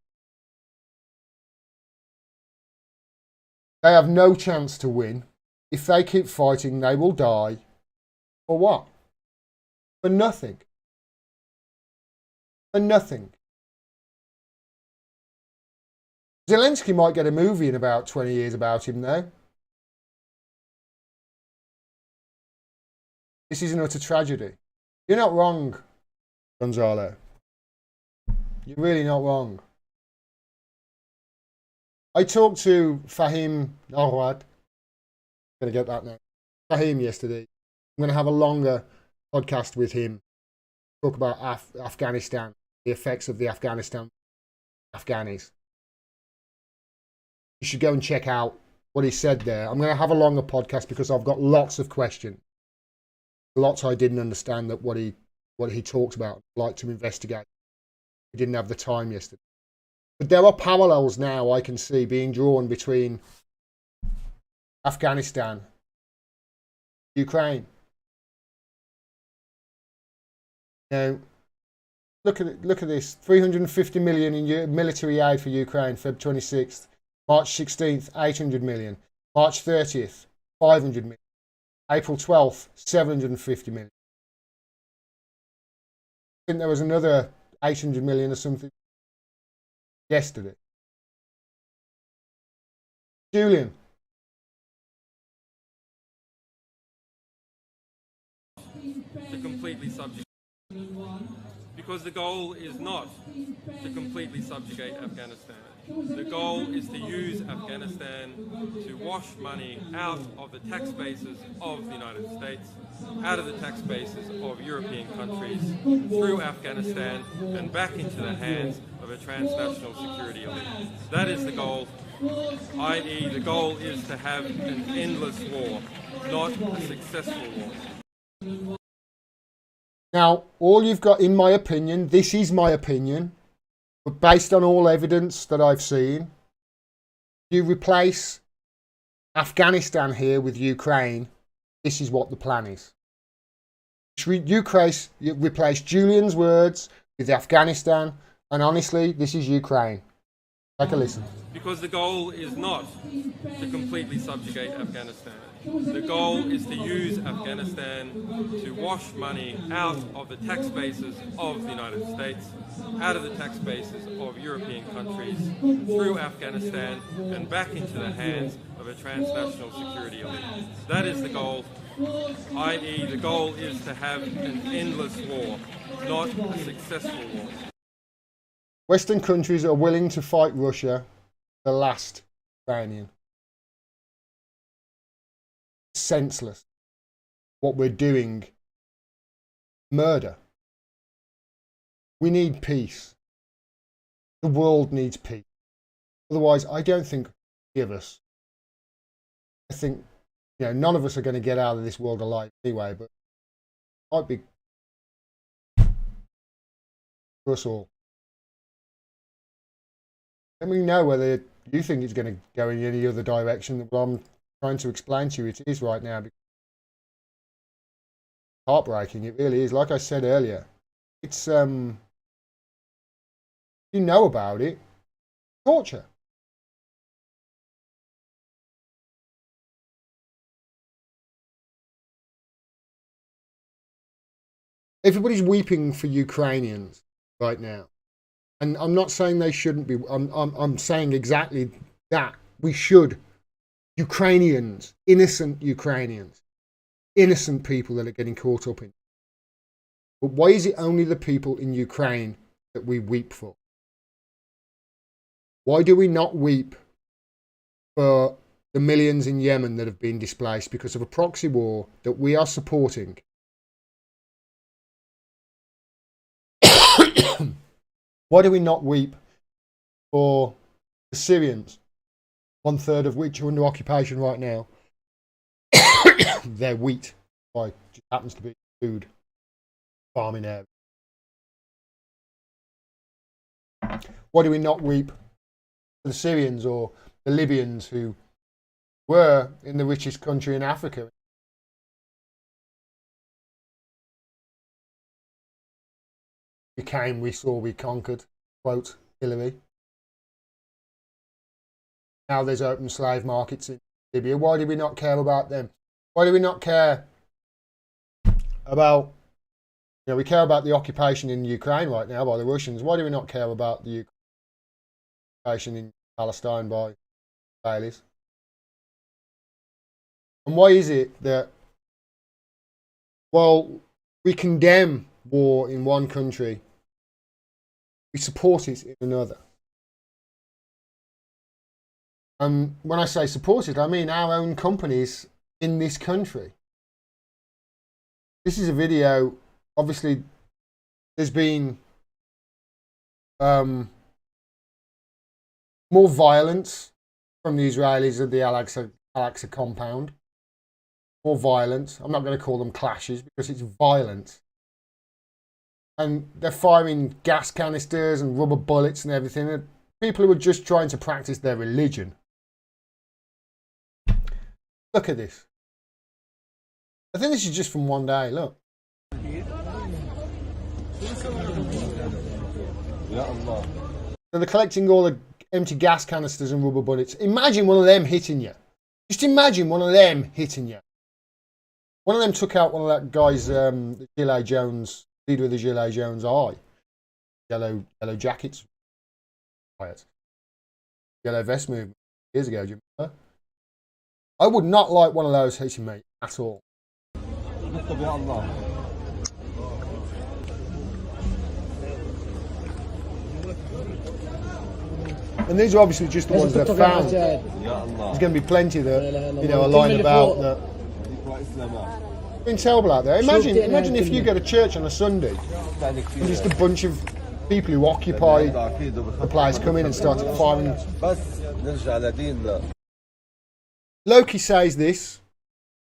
They have no chance to win. If they keep fighting, they will die. Or what? For nothing. For nothing. Zelensky might get a movie in about 20 years about him, though. This is an utter tragedy. You're not wrong, Gonzalo. You're really not wrong. I talked to Fahim Nawad. Gonna get that now. Fahim yesterday. I'm gonna have a longer podcast with him. Talk about Afghanistan, the effects of the Afghanis. You should go and check out what he said there. I'm gonna have a longer podcast because I've got lots of questions. Lots I didn't understand that what he talked about. I'd like to investigate. We didn't have the time yesterday. But there are parallels now I can see being drawn between Afghanistan, Ukraine. Now, look at this: 350 million in military aid for Ukraine. Feb 26th, March 16th, 800 million. March 30th, 500 million. April 12th, 750 million. I think there was another 800 million or something yesterday. Julian. To completely subjugate. Because the goal is not to completely subjugate Afghanistan. The goal is to use Afghanistan to wash money out of the tax bases of the United States, out of the tax bases of European countries, through Afghanistan and back into the hands of a transnational security elite. That is the goal, i.e. the goal is to have an endless war, not a successful war. Now, all you've got, in my opinion, this is my opinion, but based on all evidence that I've seen, you replace Afghanistan here with Ukraine, this is what the plan is. You replace Julian's words with Afghanistan, and honestly, this is Ukraine. Take a listen. Because the goal is not to completely subjugate Afghanistan. The goal is to use Afghanistan to wash money out of the tax bases of the United States, out of the tax bases of European countries, through Afghanistan and back into the hands of a transnational security elite. That is the goal, i.e. the goal is to have an endless war, not a successful war. Western countries are willing to fight Russia, the last Ukrainian. Senseless. What we're doing, murder. We need peace. The world needs peace. Otherwise, I don't think any of us, I think, none of us are going to get out of this world alive anyway, but it might be for us all. Let me know whether you think it's going to go in any other direction than what I'm trying to explain to you it is right now. Heartbreaking, it really is. Like I said earlier, it's you know about it, torture. Everybody's weeping for Ukrainians right now. And I'm not saying they shouldn't be. I'm saying exactly that. We should. Ukrainians, innocent people that are getting caught up in. But why is it only the people in Ukraine that we weep for? Why do we not weep for the millions in Yemen that have been displaced because of a proxy war that we are supporting? Why do we not weep for the Syrians, 1/3 of which are under occupation right now? Their wheat, like, just happens to be food farming area. Why do we not weep for the Syrians or the Libyans who were in the richest country in Africa? We saw, we conquered, quote Hillary. Now there's open slave markets in Libya. Why do we not care about them? Why do we not care about You know, we care about the occupation in Ukraine right now by the Russians. Why do we not care about the occupation in Palestine by Israelis? And why is it that, while we condemn war in one country, we support it in another? And when I say support it, I mean our own companies in this country. This is a video, obviously, there's been more violence from the Israelis at the Al-Aqsa compound. More violence. I'm not going to call them clashes because it's violence. And they're firing gas canisters and rubber bullets and everything. And people who are just trying to practice their religion. Look at this. I think this is just from one day. Look. So they're collecting all the empty gas canisters and rubber bullets. Imagine one of them hitting you. Just imagine one of them hitting you. One of them took out one of that guy's, the Gillet Jones, leader of the Gillet Jones eye. Yellow jackets. Yellow vest movement years ago, do you remember? I would not like one of those hitting me at all. And these are obviously just the ones that are found. There's going to be plenty that, you know, are lying about that. It's been terrible out there. Imagine if you go to church on a Sunday and just a bunch of people who occupy the place come in and start firing. Loki says this.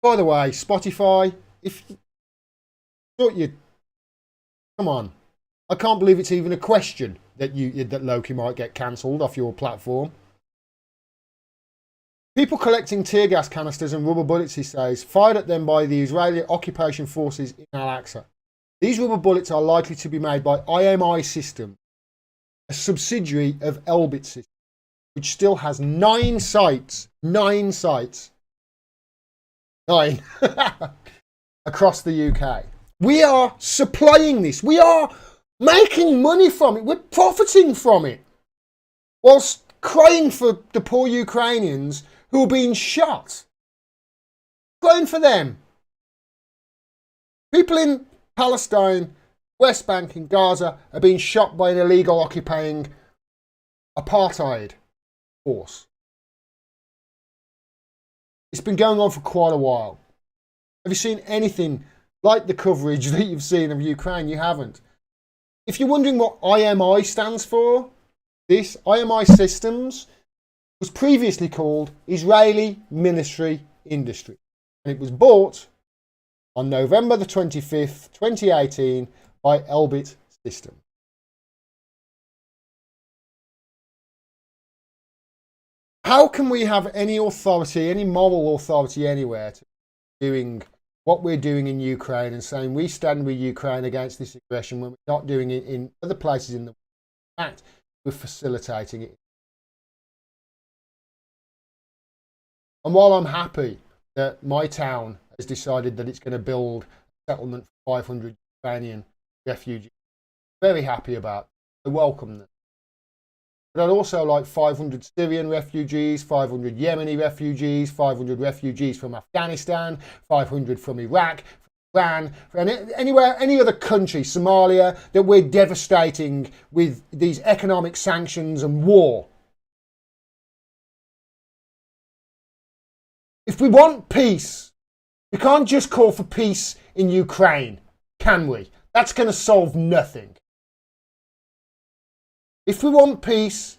By the way, Spotify, if you thought you, come on, I can't believe it's even a question that that Loki might get cancelled off your platform. People collecting tear gas canisters and rubber bullets, he says, fired at them by the Israeli occupation forces in Al-Aqsa. These rubber bullets are likely to be made by IMI System, a subsidiary of Elbit System, which still has 9 sites across the UK. We are supplying this. We are making money from it. We're profiting from it. Whilst crying for the poor Ukrainians who are being shot. Crying for them. People in Palestine, West Bank and Gaza are being shot by an illegal occupying apartheid force. It's been going on for quite a while. Have you seen anything like the coverage that you've seen of Ukraine? You haven't. If you're wondering what IMI stands for, this IMI Systems was previously called Israeli Military Industry. And it was bought on November the 25th, 2018 by Elbit System. How can we have any authority, any moral authority anywhere to doing what we're doing in Ukraine and saying we stand with Ukraine against this aggression when we're not doing it in other places in the world? In fact, we're facilitating it. And while I'm happy that my town has decided that it's going to build a settlement for 500 Ukrainian refugees, very happy about it. I welcome them. But I'd also like 500 Syrian refugees, 500 Yemeni refugees, 500 refugees from Afghanistan, 500 from Iraq, from Iran, from anywhere, any other country, Somalia, that we're devastating with these economic sanctions and war. If we want peace, we can't just call for peace in Ukraine, can we? That's going to solve nothing. If we want peace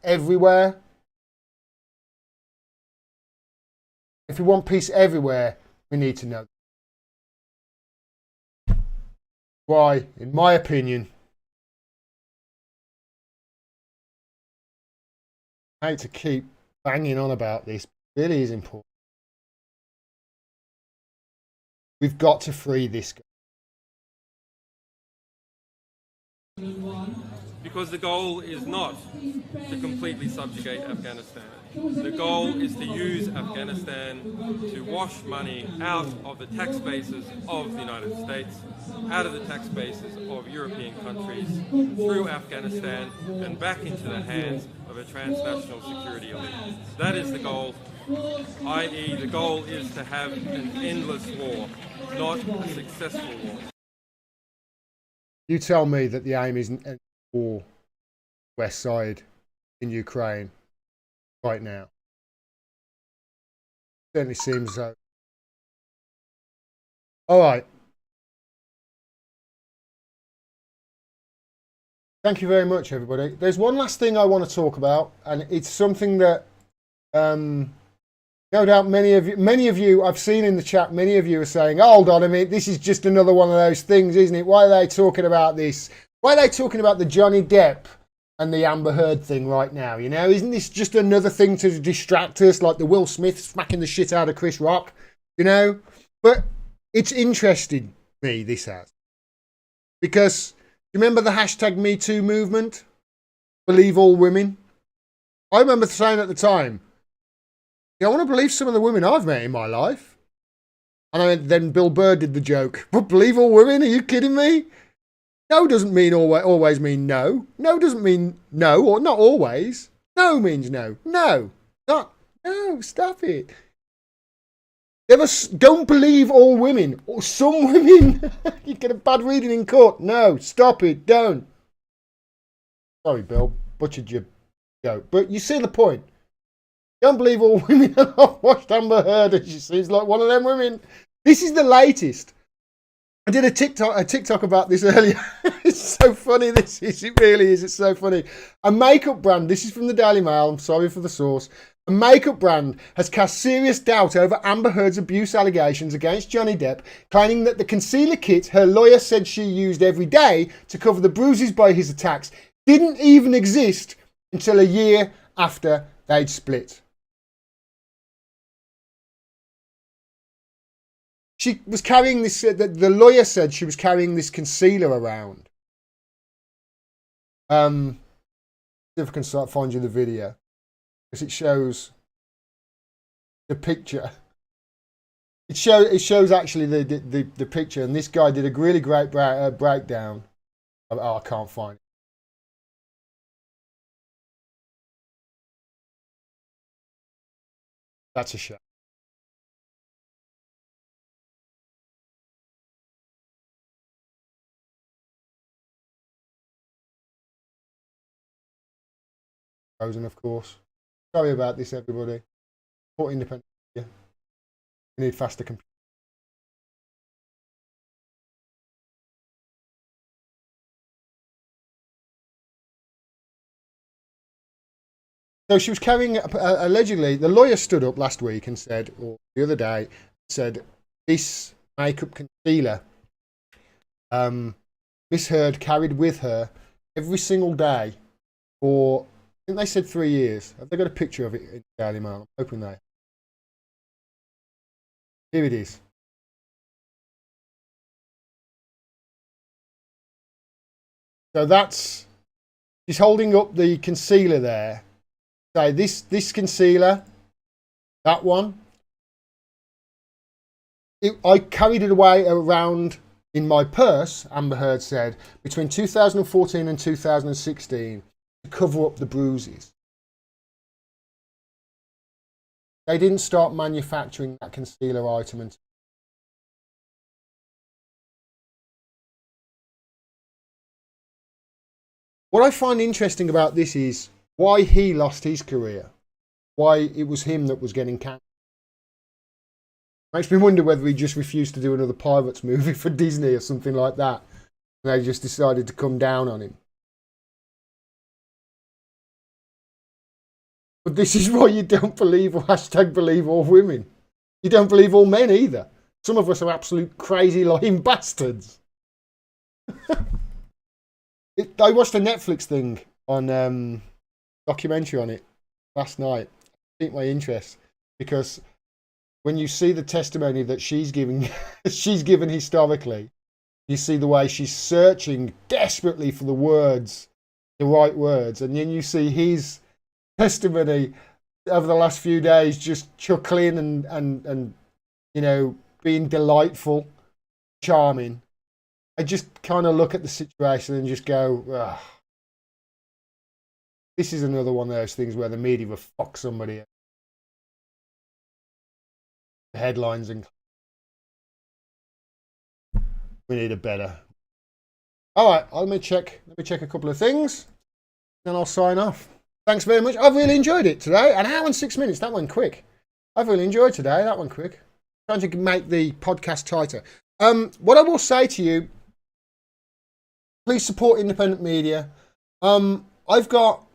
everywhere. If we want peace everywhere, we need to know why, in my opinion, I hate to keep banging on about this, but it really is important. We've got to free this guy. Because the goal is not to completely subjugate Afghanistan. The goal is to use Afghanistan to wash money out of the tax bases of the United States, out of the tax bases of European countries, through Afghanistan and back into the hands of a transnational security elite. That is the goal, i.e. the goal is to have an endless war, not a successful war. You tell me that the aim isn't a war west side in Ukraine right now. Certainly seems so. All right. Thank you very much, everybody. There's one last thing I want to talk about, and it's something that no doubt many of you I've seen in the chat, many of you are saying, hold on a minute, this is just another one of those things, isn't it? Why are they talking about this? Why are they talking about the Johnny Depp and the Amber Heard thing right now? You know, isn't this just another thing to distract us, like the Will Smith smacking the shit out of Chris Rock? You know? But it's interested me, this has. Because, you remember the hashtag Me Too movement? Believe all women? I remember saying at the time, I want to believe some of the women I've met in my life. And then Bill Burr did the joke, but believe all women? Are you kidding me? No doesn't mean always mean no. No doesn't mean no, or not always. No means no. No. Not. No, stop it. Don't believe all women. Or some women. You get a bad reading in court. No, stop it. Don't. Sorry, Bill. Butchered your joke. But you see the point. Don't believe all women. I've watched Amber Heard and she seems like one of them women. This is the latest. I did a TikTok about this earlier. It's so funny, this is. It really is. It's so funny. A makeup brand, this is from the Daily Mail, I'm sorry for the source. A makeup brand has cast serious doubt over Amber Heard's abuse allegations against Johnny Depp, claiming that the concealer kit her lawyer said she used every day to cover the bruises by his attacks didn't even exist until a year after they'd split. She was carrying this, the lawyer said she was carrying this concealer around. See if I can find you the video. Because it shows the picture. It shows actually the picture. And this guy did a really great breakdown. Oh, I can't find it. That's a shame. Frozen, of course. Sorry about this, everybody. Support independent media. We need faster computers. So she was carrying, allegedly, the lawyer stood up last week and said, or the other day, said, this makeup concealer, Miss Heard carried with her every single day for, I think they said 3 years. Have they got a picture of it in the Daily Mail? I'm hoping they. Here it is. So that's, she's holding up the concealer there. So this concealer, that one, I carried it away around in my purse, Amber Heard said, between 2014 and 2016 to cover up the bruises. They didn't start manufacturing that concealer item until. What I find interesting about this is why he lost his career. Why it was him that was getting cancelled. Makes me wonder whether he just refused to do another Pirates movie for Disney or something like that. And they just decided to come down on him. But this is why you don't believe, or hashtag believe all women. You don't believe all men either. Some of us are absolute crazy lying bastards. I watched a Netflix thing on documentary on it last night. It piqued my interest because when you see the testimony that she's given historically, you see the way she's searching desperately for the words, the right words, and then you see his testimony over the last few days, just chuckling and you know, being delightful, charming. I just kind of look at the situation and just go, ugh. This is another one of those things where the media will fuck somebody. Headlines and we need a better. All right, let me check a couple of things, then I'll sign off. Thanks very much. I've really enjoyed it today. An hour and 6 minutes. That went quick. I've really enjoyed today. That went quick. Trying to make the podcast tighter. What I will say to you, please support independent media. I've got,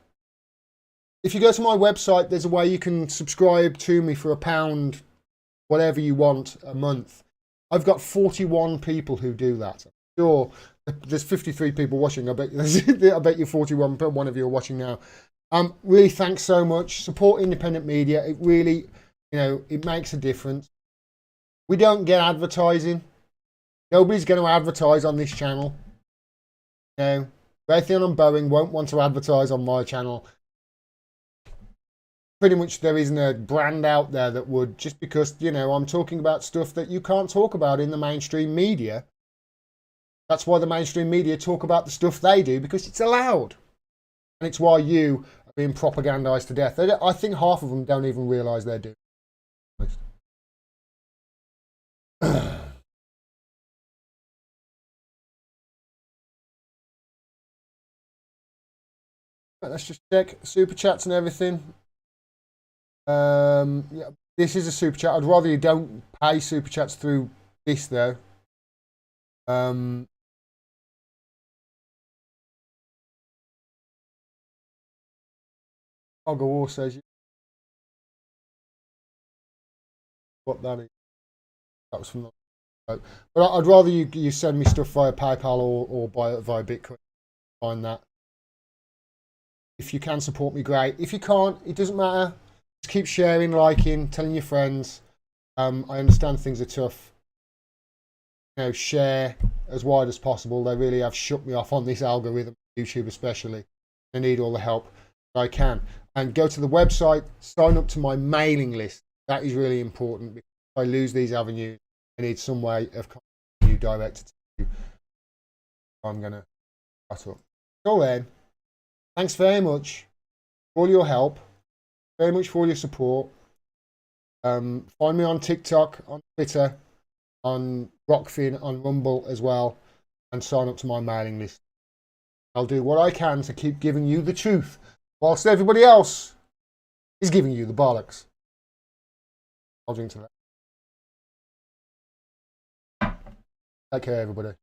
if you go to my website, there's a way you can subscribe to me for £1, whatever you want a month. I've got 41 people who do that. Sure, there's 53 people watching. I bet you 41 one of you are watching now. Really, thanks so much. Support independent media. It really, you know, it makes a difference. We don't get advertising. Nobody's going to advertise on this channel. You know, Raytheon and Boeing won't want to advertise on my channel. Pretty much there isn't a brand out there that would, just because, you know, I'm talking about stuff that you can't talk about in the mainstream media. That's why the mainstream media talk about the stuff they do, because it's allowed. And it's why you are being propagandized to death. I think half of them don't even realise they're doing it. Let's just check super chats and everything. Yeah, this is a super chat. I'd rather you don't pay super chats through this though. I'll go war says what that is. That was from the, but I'd rather you send me stuff via PayPal or via Bitcoin. Find that. If you can support me, great. If you can't, it doesn't matter. Just keep sharing, liking, telling your friends. I understand things are tough. You know, share as wide as possible. They really have shut me off on this algorithm, YouTube especially. I need all the help that I can. And go to the website, sign up to my mailing list. That is really important, because if I lose these avenues, I need some way of contacting you directed to you. I'm going to cut up. Till then, thanks very much for all your help. Very much for all your support. Find me on TikTok, on Twitter, on Rockfin, on Rumble as well, and sign up to my mailing list. I'll do what I can to keep giving you the truth, whilst everybody else is giving you the bollocks. I'll drink to that. Take care, everybody.